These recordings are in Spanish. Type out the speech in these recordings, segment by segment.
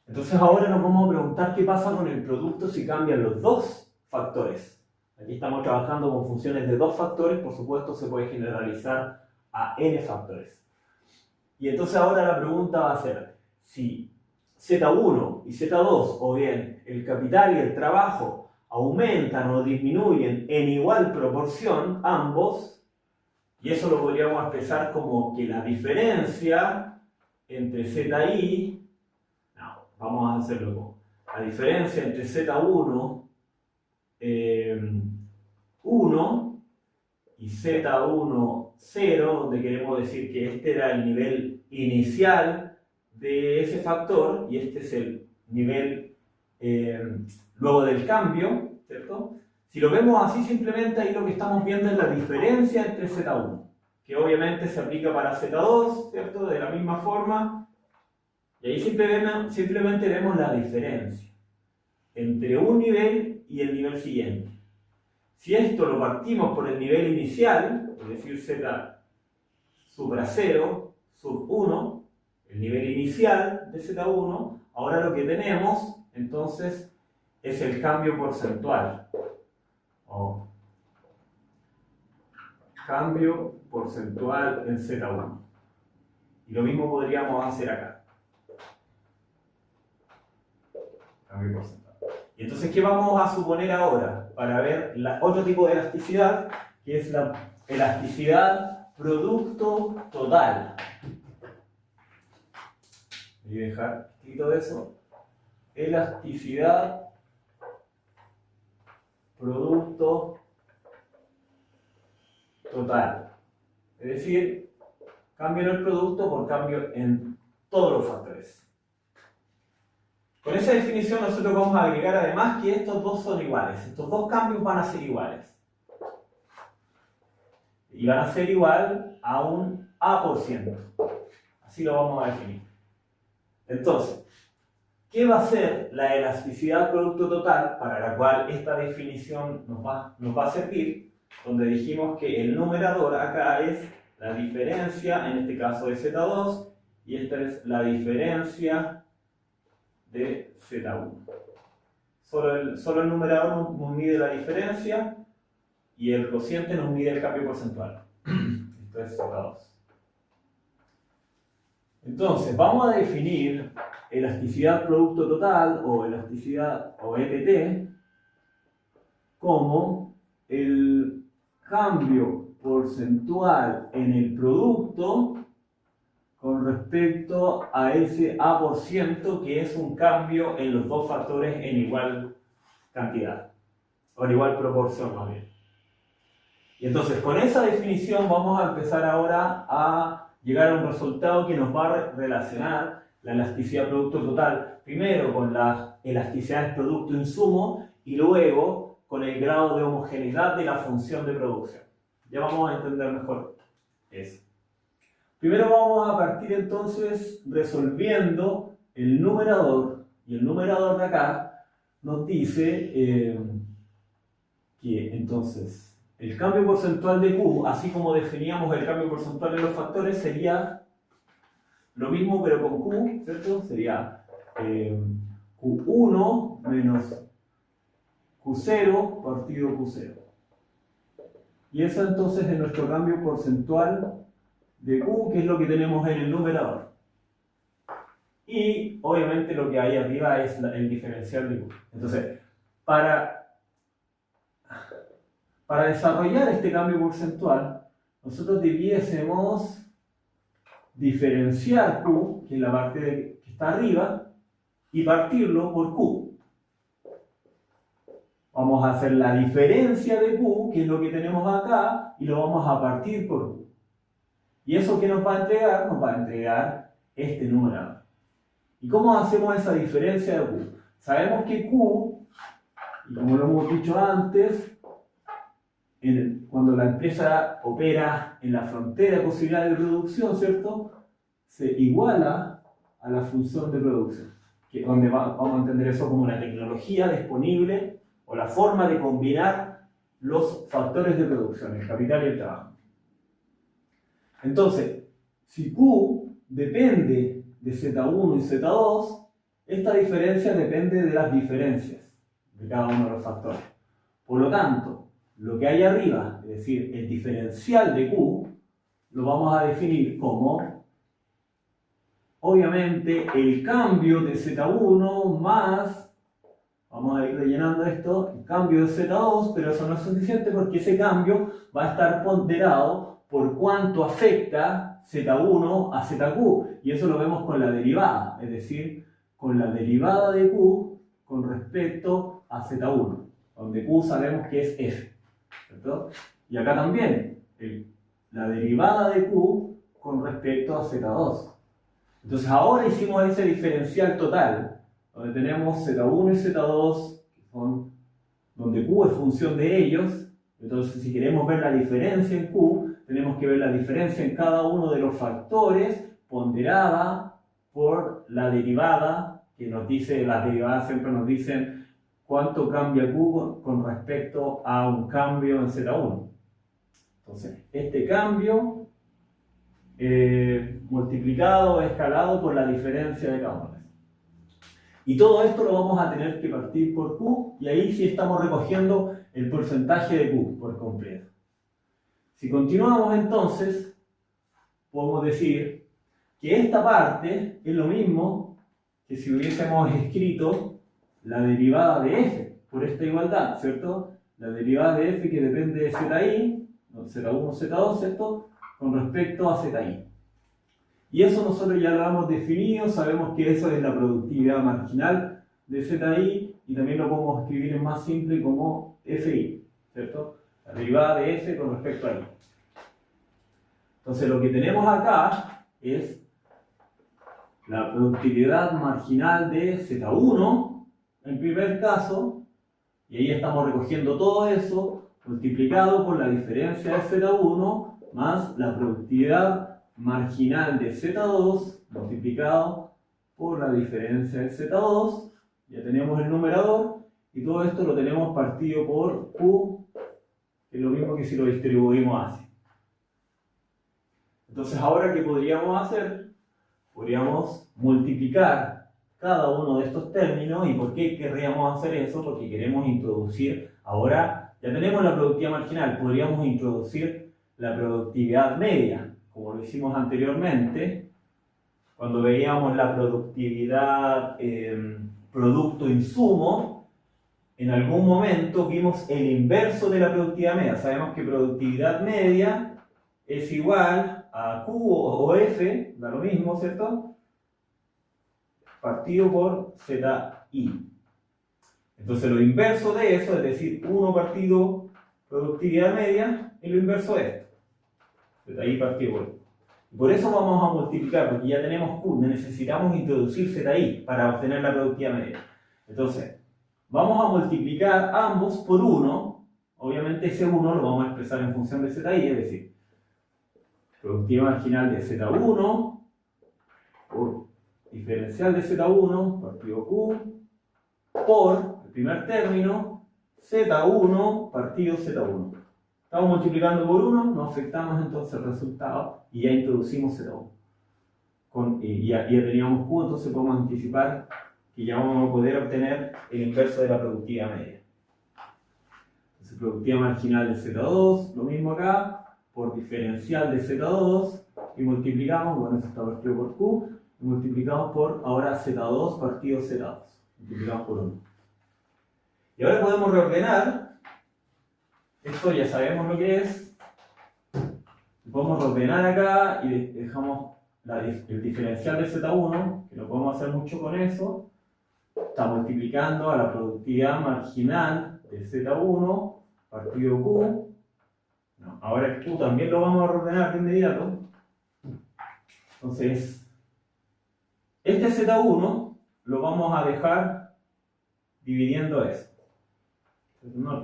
Entonces ahora nos vamos a preguntar qué pasa con el producto si cambian los dos factores. Aquí estamos trabajando con funciones de dos factores, por supuesto se puede generalizar a n factores. Y entonces ahora la pregunta va a ser, si Z1 y Z2, o bien el capital y el trabajo, aumentan o disminuyen en igual proporción, ambos, y eso lo podríamos expresar como que la diferencia entre ZI, no, vamos a hacerlo como, la diferencia entre Z1, 1 y Z1, 0, donde queremos decir que este era el nivel inicial de ese factor y este es el nivel luego del cambio, ¿cierto? Si lo vemos así, simplemente ahí lo que estamos viendo es la diferencia entre Z1, que obviamente se aplica para Z2, ¿cierto? De la misma forma, y ahí simplemente vemos la diferencia entre un nivel y el nivel siguiente. Si esto lo partimos por el nivel inicial, es decir, Z supra 0, sub 1, el nivel inicial de Z1, ahora lo que tenemos, entonces, es el cambio porcentual. O cambio porcentual en Z1. Y lo mismo podríamos hacer acá. Cambio porcentual. Y entonces, ¿qué vamos a suponer ahora? Para ver otro tipo de elasticidad, que es la elasticidad producto total. Voy a dejar escrito eso. Elasticidad producto total. Es decir, cambio en el producto por cambio en todos los factores. Con esa definición nosotros vamos a agregar además que estos dos son iguales. Estos dos cambios van a ser iguales. Y van a ser igual a un A%. Así lo vamos a definir. Entonces, ¿qué va a ser la elasticidad producto total para la cual esta definición nos va a servir? Donde dijimos que el numerador acá es la diferencia, en este caso de Z2, y esta es la diferencia de Z1. Solo el numerador nos mide la diferencia y el cociente nos mide el cambio porcentual. Esto es Z2. Entonces, vamos a definir elasticidad producto total o elasticidad o EPT como el cambio porcentual en el producto con respecto a ese A% que es un cambio en los dos factores en igual cantidad o en igual proporción más bien. Y entonces con esa definición vamos a empezar ahora a llegar a un resultado que nos va a relacionar la elasticidad producto total primero con las elasticidades producto-insumo y luego con el grado de homogeneidad de la función de producción. Ya vamos a entender mejor eso. Primero vamos a partir entonces resolviendo el numerador, y el numerador de acá nos dice que entonces el cambio porcentual de Q, así como definíamos el cambio porcentual en los factores, sería lo mismo pero con Q, ¿cierto? Sería Q1 menos Q0 partido Q0. Y eso entonces es nuestro cambio porcentual de Q, que es lo que tenemos en el numerador. Y obviamente lo que hay arriba es el diferencial de Q. Entonces, para desarrollar este cambio porcentual, nosotros debiésemos diferenciar Q, que es la parte que está arriba, y partirlo por Q. Vamos a hacer la diferencia de Q, que es lo que tenemos acá, y lo vamos a partir por Q. ¿Y eso qué nos va a entregar? Nos va a entregar este numerador. ¿Y cómo hacemos esa diferencia de Q? Sabemos que Q, y como lo hemos dicho antes, cuando la empresa opera en la frontera de posibilidad de producción, ¿cierto? Se iguala a la función de producción. Donde vamos a entender eso como la tecnología disponible o la forma de combinar los factores de producción, el capital y el trabajo. Entonces, si Q depende de Z1 y Z2, esta diferencia depende de las diferencias de cada uno de los factores. Por lo tanto, lo que hay arriba, es decir, el diferencial de Q, lo vamos a definir como, obviamente, el cambio de Z1 más, vamos a ir rellenando esto, el cambio de Z2, pero eso no es suficiente porque ese cambio va a estar ponderado por cuánto afecta Z1 a ZQ, y eso lo vemos con la derivada, es decir, con la derivada de Q con respecto a Z1, donde Q sabemos que es F, ¿cierto? Y acá también, la derivada de Q con respecto a Z2. Entonces ahora hicimos ese diferencial total, donde tenemos Z1 y Z2, que son, donde Q es función de ellos. Entonces si queremos ver la diferencia en Q, tenemos que ver la diferencia en cada uno de los factores ponderada por la derivada, que nos dice, las derivadas siempre nos dicen cuánto cambia Q con respecto a un cambio en Z1. Entonces, este cambio multiplicado, escalado por la diferencia de cada uno. Y todo esto lo vamos a tener que partir por Q, y ahí sí estamos recogiendo el porcentaje de Q por completo. Si continuamos entonces, podemos decir que esta parte es lo mismo que si hubiésemos escrito la derivada de F por esta igualdad, ¿cierto? La derivada de F que depende de ZI, Z1, Z2, ¿cierto? Con respecto a ZI. Y eso nosotros ya lo hemos definido, sabemos que eso es la productividad marginal de ZI, y también lo podemos escribir en más simple como FI, ¿cierto? La derivada de F con respecto a I. Entonces lo que tenemos acá es la productividad marginal de Z1, en primer caso, y ahí estamos recogiendo todo eso, multiplicado por la diferencia de Z1, más la productividad marginal de Z2, multiplicado por la diferencia de Z2, ya tenemos el numerador, y todo esto lo tenemos partido por Q, que es lo mismo que si lo distribuimos así. Entonces ahora, ¿qué podríamos hacer? Podríamos multiplicar cada uno de estos términos. ¿Y por qué querríamos hacer eso? Porque queremos introducir, ahora ya tenemos la productividad marginal, podríamos introducir la productividad media, como lo hicimos anteriormente, cuando veíamos la productividad producto-insumo. En algún momento vimos el inverso de la productividad media. Sabemos que productividad media es igual a Q o F, da lo mismo, ¿cierto? Partido por ZI. Entonces lo inverso de eso, es decir, 1 partido productividad media, es lo inverso de esto. ZI partido por I. Por eso vamos a multiplicar, porque ya tenemos Q, necesitamos introducir ZI para obtener la productividad media. Entonces, vamos a multiplicar ambos por 1, obviamente ese 1 lo vamos a expresar en función de ZI, es decir, productividad marginal de Z1 por diferencial de Z1 partido Q por el primer término Z1 partido Z1. Estamos multiplicando por 1, nos afectamos entonces el resultado y ya introducimos Z1. Ya teníamos Q, entonces podemos anticipar que ya vamos a poder obtener el inverso de la productividad media. Entonces, productividad marginal de Z2, lo mismo acá, por diferencial de Z2, y multiplicamos, bueno, eso está partido por Q, y multiplicamos por, ahora, Z2 partido Z2. Multiplicamos por 1. Y ahora podemos reordenar, esto ya sabemos lo que es, podemos reordenar acá y dejamos el diferencial de Z1, que no podemos hacer mucho con eso, está multiplicando a la productividad marginal de Z1 partido Q. No, ahora el Q también lo vamos a ordenar de inmediato. Entonces, este Z1 lo vamos a dejar dividiendo eso. No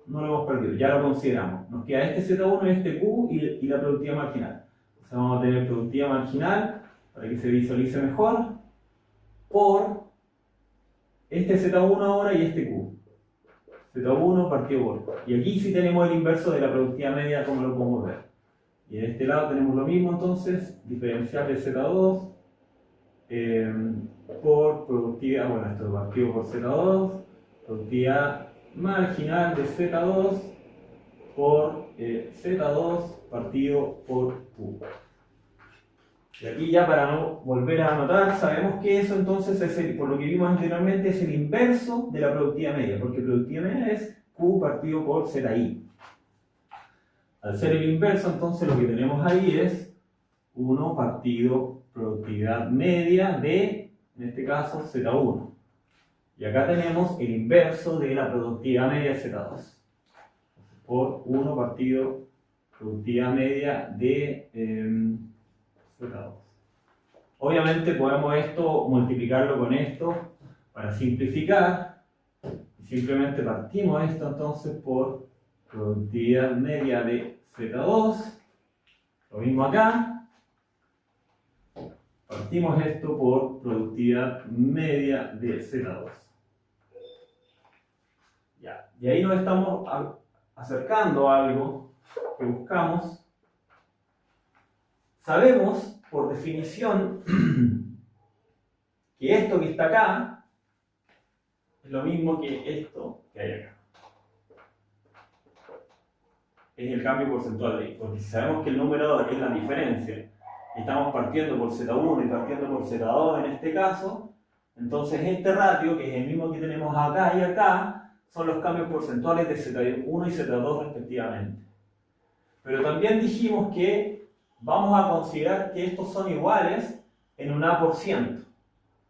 lo hemos perdido, ya lo consideramos. Nos queda este Z1, este Q y la productividad marginal. Entonces vamos a tener productividad marginal, para que se visualice mejor, por este Z1 ahora y este Q. Z1 partido por Q. Y aquí sí tenemos el inverso de la productividad media, como lo podemos ver. Y en este lado tenemos lo mismo, entonces, diferencial de Z2 por productividad, bueno, esto partido por Z2, productividad marginal de Z2 por Z2 partido por Q. Y aquí ya para no volver a anotar, sabemos que eso entonces es por lo que vimos anteriormente, es el inverso de la productividad media, porque productividad media es Q partido por ZI. Al ser el inverso, entonces lo que tenemos ahí es 1 partido productividad media de, en este caso, Z1. Y acá tenemos el inverso de la productividad media de Z2. Por 1 partido productividad media de Z2. Obviamente podemos esto multiplicarlo con esto para simplificar. Simplemente partimos esto entonces por productividad media de Z2. Lo mismo acá. Partimos esto por productividad media de Z2. Ya. Y ahí nos estamos acercando a algo que buscamos. Sabemos, por definición, que esto que está acá es lo mismo que esto que hay acá. Es el cambio porcentual de I. Porque si sabemos que el numerador es la diferencia, y estamos partiendo por Z1 y partiendo por Z2 en este caso, entonces este ratio, que es el mismo que tenemos acá y acá, son los cambios porcentuales de Z1 y Z2 respectivamente. Pero también dijimos que vamos a considerar que estos son iguales en un A%,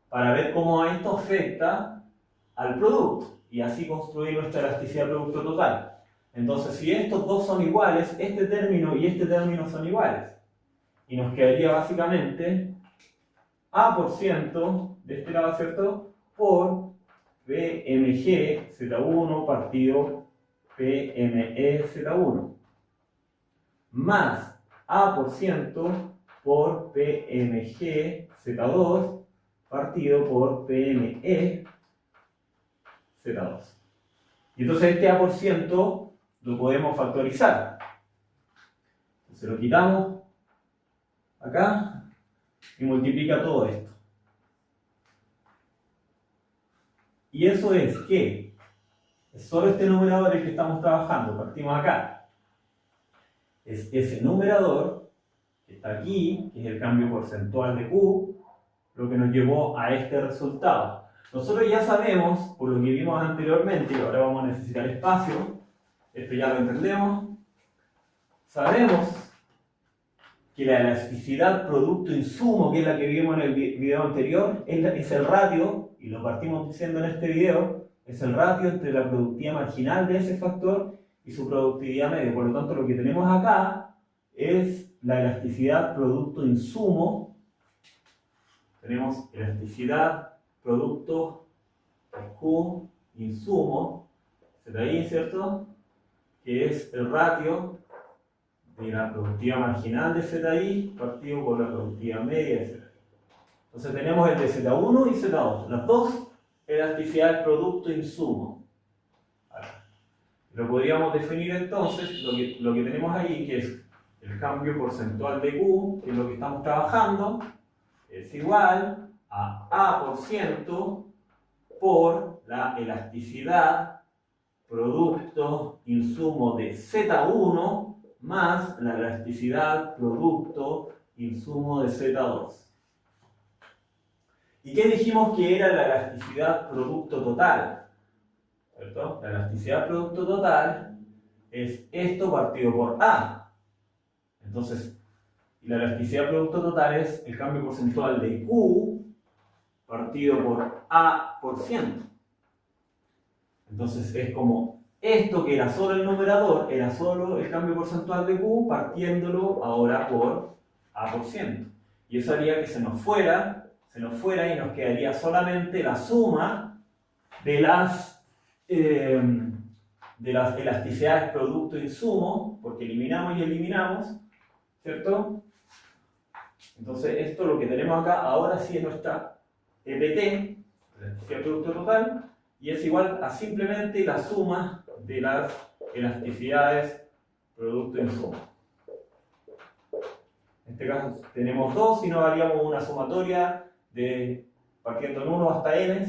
para ver cómo esto afecta al producto, y así construir nuestra elasticidad producto total. Entonces, si estos dos son iguales, este término y este término son iguales. Y nos quedaría básicamente A% de este lado, ¿cierto? Por PMG Z1 partido PME Z1. Más A% por PMG Z2 partido por PME Z2. Y entonces este A% lo podemos factorizar. Se lo quitamos acá y multiplica todo esto. Y eso es que es solo este numerador el que estamos trabajando. Partimos acá. Es ese numerador que está aquí, que es el cambio porcentual de Q, lo que nos llevó a este resultado. Nosotros ya sabemos, por lo que vimos anteriormente, y ahora vamos a necesitar espacio, esto ya lo entendemos, sabemos que la elasticidad producto-insumo, que es la que vimos en el video anterior, es el ratio, y lo partimos diciendo en este video, es el ratio entre la productividad marginal de ese factor y su productividad media. Por lo tanto, lo que tenemos acá es la elasticidad producto-insumo. Tenemos elasticidad producto Q insumo, ZI, ¿cierto? Que es el ratio de la productividad marginal de ZI partido por la productividad media de ZI. Entonces tenemos el de Z1 y Z2, las dos elasticidades producto-insumo. Lo podríamos definir entonces, lo que tenemos ahí, que es el cambio porcentual de Q, que es lo que estamos trabajando, es igual a A% por la elasticidad producto insumo de Z1 más la elasticidad producto insumo de Z2. ¿Y qué dijimos que era la elasticidad producto total? ¿Cierto? La elasticidad producto total es esto partido por A. Entonces, la elasticidad producto total es el cambio porcentual de Q partido por A%. Entonces es como esto que era solo el numerador, era solo el cambio porcentual de Q, partiéndolo ahora por A%. Y eso haría que se nos fuera y nos quedaría solamente la suma de las elasticidades producto-insumo, porque eliminamos y eliminamos, ¿cierto? Entonces esto lo que tenemos acá ahora sí es nuestra EPT, elasticidad producto total, y es igual a simplemente la suma de las elasticidades producto-insumo. En este caso tenemos dos y nos haríamos una sumatoria de partiendo en 1 hasta n,